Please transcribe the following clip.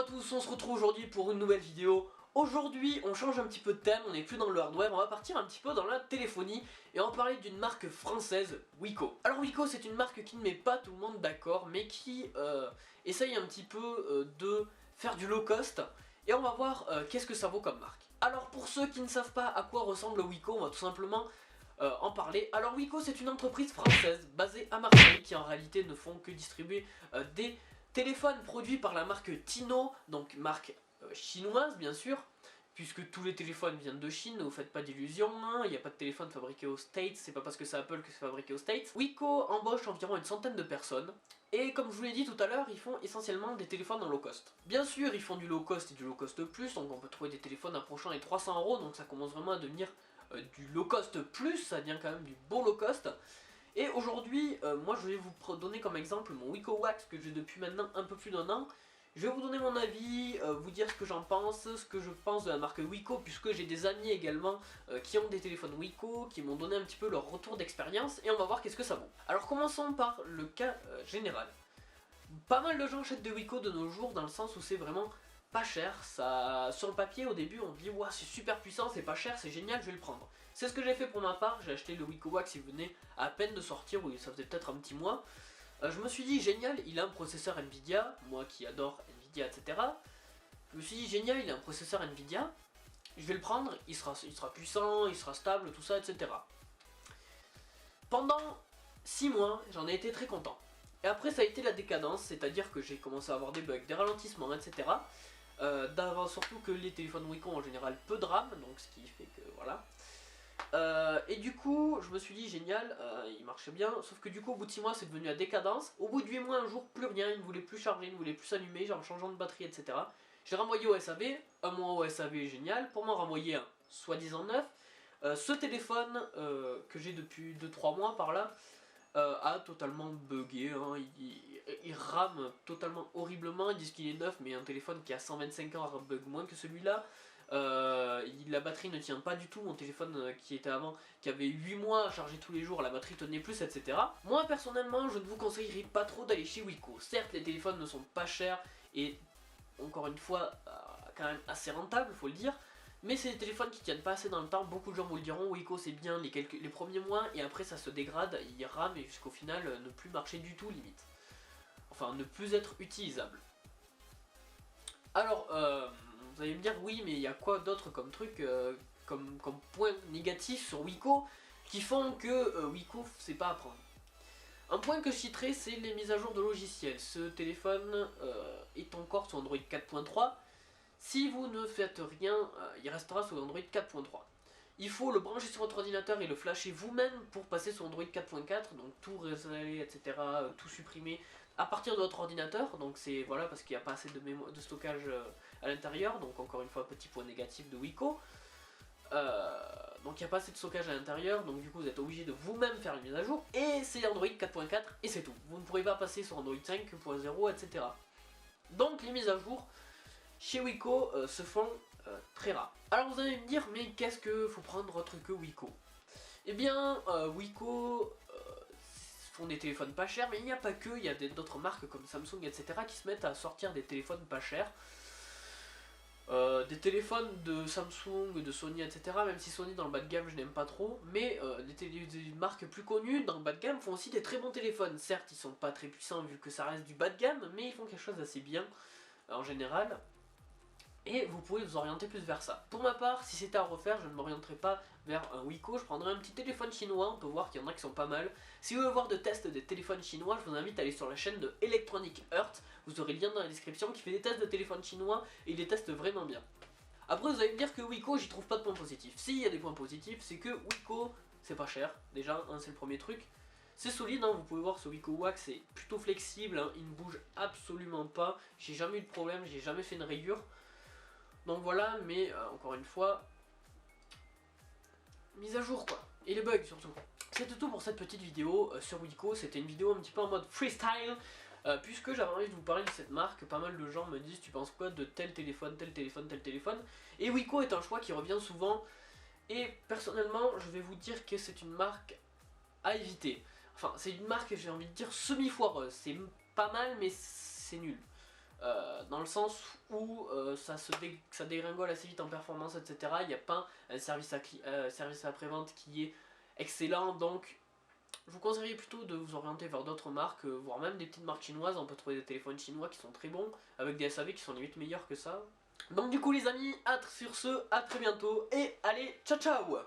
à tous, on se retrouve aujourd'hui pour une nouvelle vidéo. Aujourd'hui on change un petit peu de thème, on n'est plus dans le hardware, on va partir un petit peu dans la téléphonie et on va parler d'une marque française, Wiko. Alors Wiko, c'est une marque qui ne met pas tout le monde d'accord, mais qui essaye un petit peu de faire du low cost, et on va voir qu'est-ce que ça vaut comme marque. Alors pour ceux qui ne savent pas à quoi ressemble Wiko, on va tout simplement en parler. Alors Wiko, c'est une entreprise française basée à Marseille qui en réalité ne font que distribuer des téléphones produits par la marque Tino, donc marque chinoise bien sûr, puisque tous les téléphones viennent de Chine, ne vous faites pas d'illusions, hein, il n'y a pas de téléphone fabriqué aux States, c'est pas parce que c'est Apple que c'est fabriqué aux States. Wiko embauche environ une centaine de personnes, et comme je vous l'ai dit tout à l'heure, ils font essentiellement des téléphones en low cost. Bien sûr, ils font du low cost et du low cost plus, donc on peut trouver des téléphones approchant les 300 €, donc ça commence vraiment à devenir du low cost plus, ça devient quand même du beau low cost. Et aujourd'hui, moi je vais vous donner comme exemple mon Wiko Wax que j'ai depuis maintenant un peu plus d'1 an. Je vais vous donner mon avis, vous dire ce que j'en pense, ce que je pense de la marque Wiko, puisque j'ai des amis également qui ont des téléphones Wiko, qui m'ont donné un petit peu leur retour d'expérience, et on va voir qu'est-ce que ça vaut. Alors commençons par le cas général. Pas mal de gens achètent des Wiko de nos jours, dans le sens où c'est vraiment pas cher. Ça, sur le papier au début on dit ouais, c'est super puissant, c'est pas cher, c'est génial, je vais le prendre. C'est ce que j'ai fait pour ma part, j'ai acheté le Wiko Wax, il venait à peine de sortir, oui, ça faisait peut-être un petit mois. Je me suis dit génial, il a un processeur Nvidia, moi qui adore Nvidia etc. Je me suis dit génial, il a un processeur Nvidia, je vais le prendre, il sera puissant, il sera stable, tout ça etc. Pendant 6 mois, j'en ai été très content. Et après ça a été la décadence, c'est-à-dire que j'ai commencé à avoir des bugs, des ralentissements etc. D'avant surtout que les téléphones Wiko ont en général peu de RAM, donc ce qui fait que voilà. Et du coup je me suis dit génial, il marchait bien, sauf que du coup au bout de 6 mois c'est devenu la décadence. Au bout de 8 mois un jour plus rien, il ne voulait plus charger, il ne voulait plus s'allumer, genre changeant de batterie etc. J'ai renvoyé au SAV, un mois au SAV génial, pour m'en renvoyer un soi-disant neuf. Ce téléphone que j'ai depuis 2-3 mois par là a totalement bugué, hein. Il rame totalement horriblement, ils disent qu'il est neuf mais un téléphone qui a 125 ans bug moins que celui-là. La batterie ne tient pas du tout, mon téléphone qui était avant, qui avait 8 mois à charger tous les jours, la batterie tenait plus etc. Moi personnellement je ne vous conseillerais pas trop d'aller chez Wiko. Certes les téléphones ne sont pas chers et encore une fois quand même assez rentables, faut le dire. Mais c'est des téléphones qui tiennent pas assez dans le temps, beaucoup de gens vous le diront, Wiko c'est bien les premiers mois et après ça se dégrade, il rame et jusqu'au final ne plus marcher du tout limite. Enfin ne plus être utilisable. Alors vous allez me dire oui mais il y a quoi d'autre comme truc, comme point négatif sur Wiko qui font que Wiko c'est pas à prendre. Un point que je citerai c'est les mises à jour de logiciels. Ce téléphone est encore sur Android 4.3. Si vous ne faites rien, il restera sous Android 4.3. Il faut le brancher sur votre ordinateur et le flasher vous-même pour passer sur Android 4.4, donc tout réinstaller, etc., tout supprimer à partir de votre ordinateur. Donc c'est voilà parce qu'il n'y a pas assez de stockage à l'intérieur, donc encore une fois petit point négatif de Wiko. Donc il n'y a pas assez de stockage à l'intérieur, donc du coup vous êtes obligé de vous-même faire une mise à jour, et c'est Android 4.4 et c'est tout. Vous ne pourrez pas passer sur Android 5.0, etc. Donc les mises à jour chez Wiko se font très rares. Alors vous allez me dire, mais qu'est-ce que faut prendre autre que Wiko? Eh bien, Wiko font des téléphones pas chers, mais il n'y a pas que, il y a d'autres marques comme Samsung, etc. qui se mettent à sortir des téléphones pas chers. Des téléphones de Samsung, de Sony, etc. Même si Sony dans le bas de gamme je n'aime pas trop, mais des marques plus connues dans le bas de gamme font aussi des très bons téléphones. Certes ils sont pas très puissants vu que ça reste du bas de gamme, mais ils font quelque chose d'assez bien en général. Et vous pouvez vous orienter plus vers ça. Pour ma part, si c'était à refaire, je ne m'orienterais pas vers un Wiko, je prendrais un petit téléphone chinois, on peut voir qu'il y en a qui sont pas mal. Si vous voulez voir de tests des téléphones chinois, je vous invite à aller sur la chaîne de Electronic Earth, vous aurez le lien dans la description, qui fait des tests de téléphones chinois, et il les teste vraiment bien. Après vous allez me dire que Wiko, j'y trouve pas de points positifs. Si, il y a des points positifs, c'est que Wiko, c'est pas cher, déjà, hein, c'est le premier truc. C'est solide, hein, vous pouvez voir ce Wiko Wax, c'est plutôt flexible, hein, il ne bouge absolument pas, j'ai jamais eu de problème, j'ai jamais fait une rayure. Donc voilà, mais encore une fois, mise à jour quoi, et les bugs surtout. C'était tout pour cette petite vidéo sur Wiko, c'était une vidéo un petit peu en mode freestyle, puisque j'avais envie de vous parler de cette marque. Pas mal de gens me disent tu penses quoi de tel téléphone, tel téléphone, tel téléphone, et Wiko est un choix qui revient souvent, et personnellement je vais vous dire que c'est une marque à éviter. Enfin c'est une marque, j'ai envie de dire, semi-foireuse, c'est pas mal mais c'est nul. dans le sens où ça dégringole assez vite en performance, etc. Il n'y a pas un service après-vente qui est excellent, donc je vous conseillerais plutôt de vous orienter vers d'autres marques, voire même des petites marques chinoises. On peut trouver des téléphones chinois qui sont très bons, avec des SAV qui sont limite meilleurs que ça. Donc du coup les amis, sur ce, à très bientôt, et allez, ciao ciao!